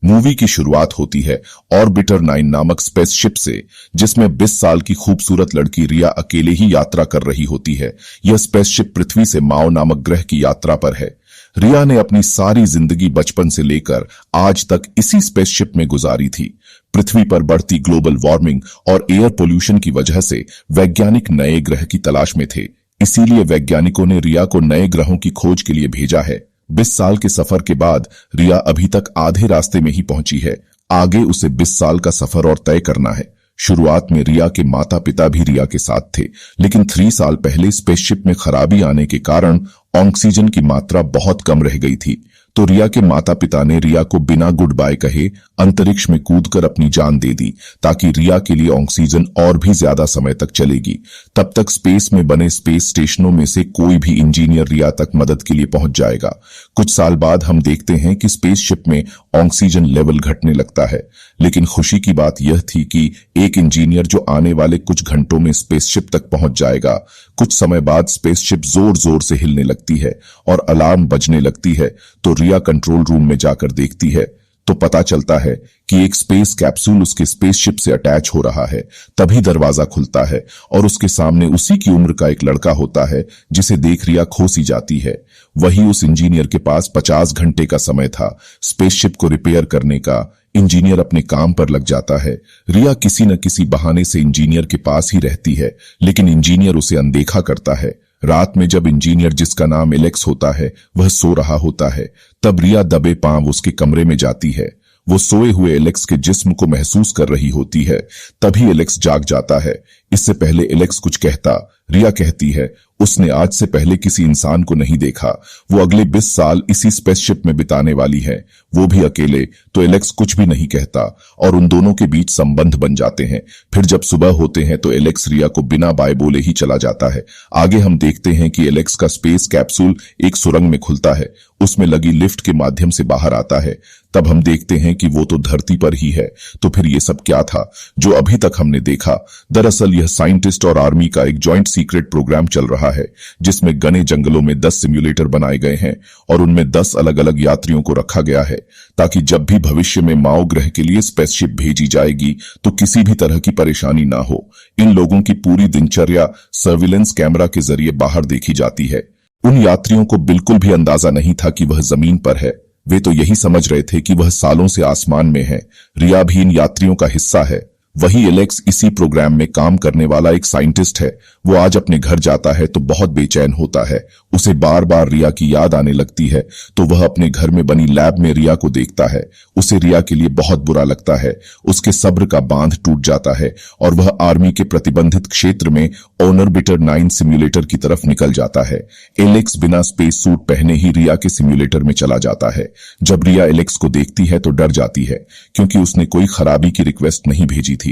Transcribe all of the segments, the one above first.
Movie की शुरुआत होती है ऑर्बिटर 9 नामक स्पेसशिप से, जिसमें 20 साल की खूबसूरत लड़की रिया अकेले ही यात्रा कर रही होती है। यह स्पेसशिप पृथ्वी से माओ नामक ग्रह की यात्रा पर है। रिया ने अपनी सारी जिंदगी बचपन से लेकर आज तक इसी स्पेसशिप में गुजारी थी। पृथ्वी पर बढ़ती ग्लोबल वार्मिंग और एयर पोल्यूशन की वजह से वैज्ञानिक नए ग्रह की तलाश में थे। इसीलिए वैज्ञानिकों ने रिया को नए ग्रहों की खोज के लिए भेजा है। 20 साल के सफर के बाद रिया अभी तक आधे रास्ते में ही पहुंची है। आगे उसे 20 साल का सफर और तय करना है। शुरुआत में रिया के माता पिता भी रिया के साथ थे, लेकिन 3 साल पहले स्पेसशिप में खराबी आने के कारण ऑक्सीजन की मात्रा बहुत कम रह गई थी। तो रिया के माता पिता ने रिया को बिना गुड बाय कहे अंतरिक्ष में कूदकर अपनी जान दे दी, ताकि रिया के लिए ऑक्सीजन और भी ज्यादा समय तक चलेगी। तब तक स्पेस में बने स्पेस स्टेशनों में से कोई भी इंजीनियर रिया तक मदद के लिए पहुंच जाएगा। कुछ साल बाद हम देखते हैं कि स्पेसशिप में ऑक्सीजन लेवल घटने लगता है, लेकिन खुशी की बात यह थी कि एक इंजीनियर जो आने वाले कुछ घंटों में स्पेसशिप तक पहुंच जाएगा। कुछ समय बाद स्पेसशिप जोर जोर से हिलने लगती है और अलार्म बजने लगती है। तो रिया कंट्रोल रूम में जाकर देखती है तो पता चलता है कि एक स्पेस कैप्सूल उसके स्पेसशिप से अटैच हो रहा है। तभी दरवाजा खुलता है और उसके सामने उसी की उम्र का एक लड़का होता है, जिसे देख रिया खो सी जाती है। वही उस इंजीनियर के पास 50 घंटे का समय था स्पेसशिप को रिपेयर करने का। इंजीनियर अपने काम पर लग जाता है। रिया किसी न किसी बहाने से इंजीनियर के पास ही रहती है, लेकिन इंजीनियर उसे अनदेखा करता है। रात में जब इंजीनियर, जिसका नाम एलेक्स होता है, वह सो रहा होता है, तब रिया दबे पांव उसके कमरे में जाती है। वो सोए हुए एलेक्स के जिस्म को महसूस कर रही होती है। तभी एलेक्स जाग जाता है। इससे पहले एलेक्स कुछ कहता, रिया कहती है उसने आज से पहले किसी इंसान को नहीं देखा। वो अगले 20 साल इसी स्पेसशिप में बिताने वाली है, वो भी अकेले। तो एलेक्स कुछ भी नहीं कहता और उन दोनों के बीच संबंध बन जाते हैं। फिर जब सुबह होते हैं तो एलेक्स रिया को बिना बाय बोले ही चला जाता है। आगे हम देखते हैं कि एलेक्स का स्पेस कैप्सूल एक सुरंग में खुलता है, उसमें लगी लिफ्ट के माध्यम से बाहर आता है। तब हम देखते हैं कि वो तो धरती पर ही है। तो फिर ये सब क्या था जो अभी तक हमने देखा? दरअसल यह साइंटिस्ट और आर्मी का एक जॉइंट सीक्रेट प्रोग्राम चल रहा है, जिसमें घने जंगलों में 10 सिम्युलेटर बनाए गए हैं और उनमें 10 अलग अलग यात्रियों को रखा गया है, ताकि जब भी भविष्य में माओ ग्रह के लिए स्पेसशिप भेजी जाएगी तो किसी भी तरह की परेशानी ना हो। इन लोगों की पूरी दिनचर्या सर्विलेंस कैमरा के जरिए बाहर देखी जाती है। उन यात्रियों को बिल्कुल भी अंदाजा नहीं था कि वह जमीन पर है। वे तो यही समझ रहे थे कि वह सालों से आसमान में है। रिया भी इन यात्रियों का हिस्सा है। वही एलेक्स इसी प्रोग्राम में काम करने वाला एक साइंटिस्ट है। वो आज अपने घर जाता है तो बहुत बेचैन होता है। उसे बार बार रिया की याद आने लगती है। तो वह अपने घर में बनी लैब में रिया को देखता है। उसे रिया के लिए बहुत बुरा लगता है। उसके सब्र का बांध टूट जाता है और वह आर्मी के प्रतिबंधित क्षेत्र में ऑर्बिटर 9 सिम्युलेटर की तरफ निकल जाता है। एलेक्स बिना स्पेस सूट पहने ही रिया के सिम्युलेटर में चला जाता है। जब रिया एलेक्स को देखती है तो डर जाती है, क्योंकि उसने कोई खराबी की रिक्वेस्ट नहीं भेजी थी।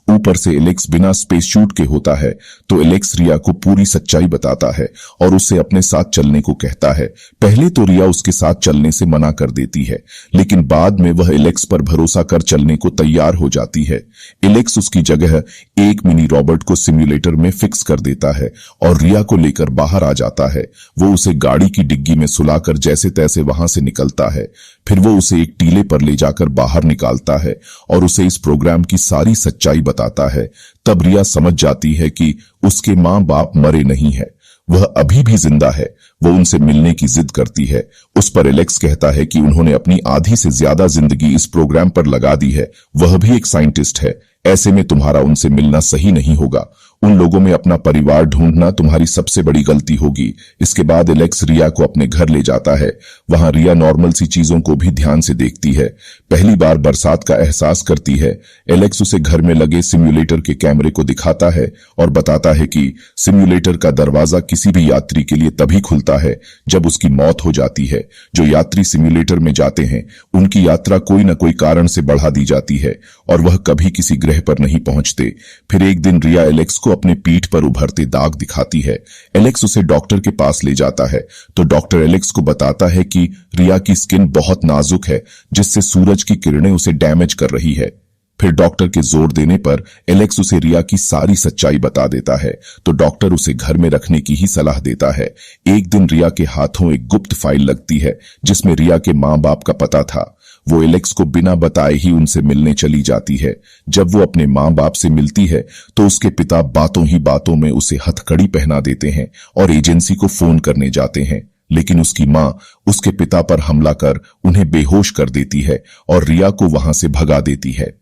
ऊपर से एलेक्स बिना स्पेस सूट के होता है। तो एलेक्स रिया को पूरी सच्चाई बताता है और उसे अपने साथ चलने को कहता है। पहले तो रिया उसके साथ चलने से मना कर देती है, लेकिन बाद में वह एलेक्स पर भरोसा कर चलने को तैयार हो जाती है। एलेक्स उसकी जगह एक मिनी रॉबर्ट को सिम्युलेटर में फिक्स कर देता है और रिया को लेकर बाहर आ जाता है। वो उसे गाड़ी की डिग्गी में सुलाकर जैसे तैसे वहां से निकलता है। फिर वो उसे एक टीले पर ले जाकर बाहर निकालता है और उसे इस प्रोग्राम की सारी सच्चाई बताता है। तब रिया समझ जाती है कि उसके माँ बाप मरे नहीं है, वह अभी भी जिंदा है। वो उनसे मिलने की जिद करती है। उस पर एलेक्स कहता है कि उन्होंने अपनी आधी से ज्यादा जिंदगी इस प्रोग्राम पर लगा दी है, वह भी एक साइंटिस्ट है। ऐसे में तुम्हारा उनसे मिलना सही नहीं होगा। उन लोगों में अपना परिवार ढूंढना तुम्हारी सबसे बड़ी गलती होगी। इसके बाद एलेक्स रिया को अपने घर ले जाता है। वहां रिया नॉर्मल सी चीजों को भी ध्यान से देखती है। पहली बार बरसात का एहसास करती है। एलेक्स उसे घर में लगे सिम्युलेटर के कैमरे को दिखाता है और बताता है कि सिम्युलेटर का दरवाजा किसी भी यात्री के लिए तभी खुलता है जब उसकी मौत हो जाती है। जो यात्री सिम्युलेटर में जाते हैं उनकी यात्रा कोई न कोई कारण से बढ़ा दी जाती है और वह कभी किसी ग्रह पर नहीं पहुंचते। फिर एक दिन रिया एलेक्स को अपने पीठ पर उभरते दाग दिखाती है। एलेक्स उसे डॉक्टर के पास ले जाता है तो डॉक्टर एलेक्स को बताता है कि रिया की स्किन बहुत नाजुक है, जिससे सूरज की किरणें उसे डैमेज कर रही है। फिर डॉक्टर के जोर देने पर एलेक्स उसे रिया की सारी सच्चाई बता देता है। तो डॉक्टर उसे घर में रखने की ही सलाह देता है। एक दिन रिया के हाथों एक गुप्त फाइल लगती है जिसमें रिया के माँ बाप का पता था। वो एलेक्स को बिना बताए ही उनसे मिलने चली जाती है। जब वो अपने माँ बाप से मिलती है तो उसके पिता बातों ही बातों में उसे हथकड़ी पहना देते हैं और एजेंसी को फोन करने जाते हैं, लेकिन उसकी माँ उसके पिता पर हमला कर उन्हें बेहोश कर देती है और रिया को वहां से भगा देती है।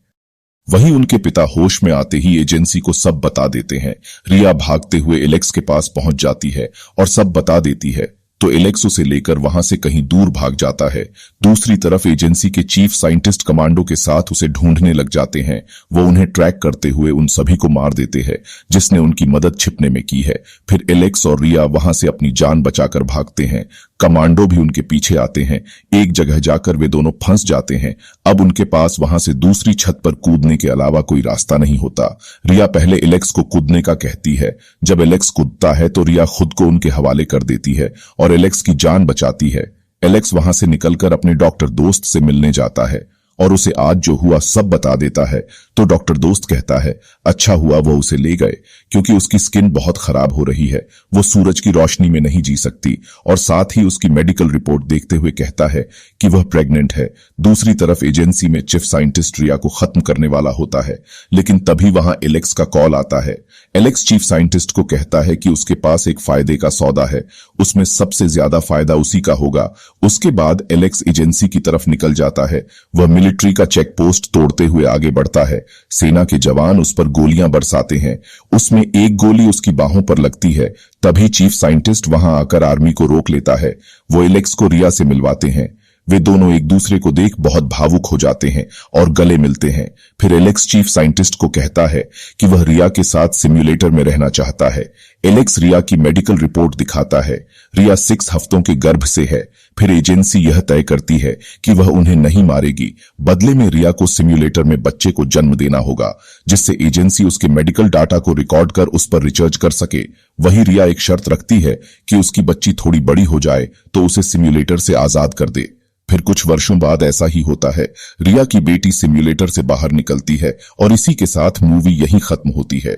वहीं उनके पिता होश में आते ही एजेंसी को सब बता देते हैं। रिया भागते हुए एलेक्स के पास पहुंच जाती है और सब बता देती है, तो एलेक्स उसे लेकर वहां से कहीं दूर भाग जाता है। दूसरी तरफ एजेंसी के चीफ साइंटिस्ट कमांडो के साथ उसे ढूंढने लग जाते हैं। वो उन्हें ट्रैक करते हुए उन सभी को मार देते हैं जिसने उनकी मदद छिपने में की है। फिर एलेक्स और रिया वहां से अपनी जान बचाकर भागते हैं। कमांडो भी उनके पीछे आते हैं। एक जगह जाकर वे दोनों फंस जाते हैं। अब उनके पास वहां से दूसरी छत पर कूदने के अलावा कोई रास्ता नहीं होता। रिया पहले एलेक्स को कूदने का कहती है। जब एलेक्स कूदता है तो रिया खुद को उनके हवाले कर देती है और एलेक्स की जान बचाती है। एलेक्स वहां से निकलकर अपने डॉक्टर दोस्त से मिलने जाता है और उसे आज जो हुआ सब बता देता है। तो डॉक्टर दोस्त कहता है अच्छा हुआ वो उसे ले गए, क्योंकि उसकी स्किन बहुत खराब हो रही है, वो सूरज की रोशनी में नहीं जी सकती। और साथ ही उसकी मेडिकल रिपोर्ट देखते हुए कहता है कि वह प्रेग्नेंट है। दूसरी तरफ एजेंसी में चीफ साइंटिस्ट रिया को खत्म करने वाला होता है, लेकिन तभी वहां एलेक्स का कॉल आता है। एलेक्स चीफ साइंटिस्ट को कहता है कि उसके पास एक फायदे का सौदा है, उसमें सबसे ज्यादा फायदा उसी का होगा। उसके बाद एलेक्स एजेंसी की तरफ निकल जाता है। वह मिलिट्री का चेक पोस्ट तोड़ते हुए आगे बढ़ता है। सेना के जवान उस पर गोलियां बरसाते हैं। उसमें एक गोली उसकी बाहों पर लगती है। तभी चीफ साइंटिस्ट वहां आकर आर्मी को रोक लेता है। वो एलेक्स को रिया से मिलवाते हैं। वे दोनों एक दूसरे को देख बहुत भावुक हो जाते हैं और गले मिलते हैं। फिर एलेक्स चीफ साइंटिस्ट को कहता है कि वह रिया के साथ सिम्युलेटर में रहना चाहता है। एलेक्स रिया की मेडिकल रिपोर्ट दिखाता है। रिया 6 हफ्तों के गर्भ से है। फिर एजेंसी यह तय करती है कि वह उन्हें नहीं मारेगी। बदले में रिया को सिम्युलेटर में बच्चे को जन्म देना होगा, जिससे एजेंसी उसके मेडिकल डाटा को रिकॉर्ड कर उस पर रिसर्च कर सके। वही रिया एक शर्त रखती है कि उसकी बच्ची थोड़ी बड़ी हो जाए तो उसे सिम्युलेटर से आजाद कर दे। फिर कुछ वर्षों बाद ऐसा ही होता है। रिया की बेटी सिम्युलेटर से बाहर निकलती है और इसी के साथ मूवी यहीं खत्म होती है।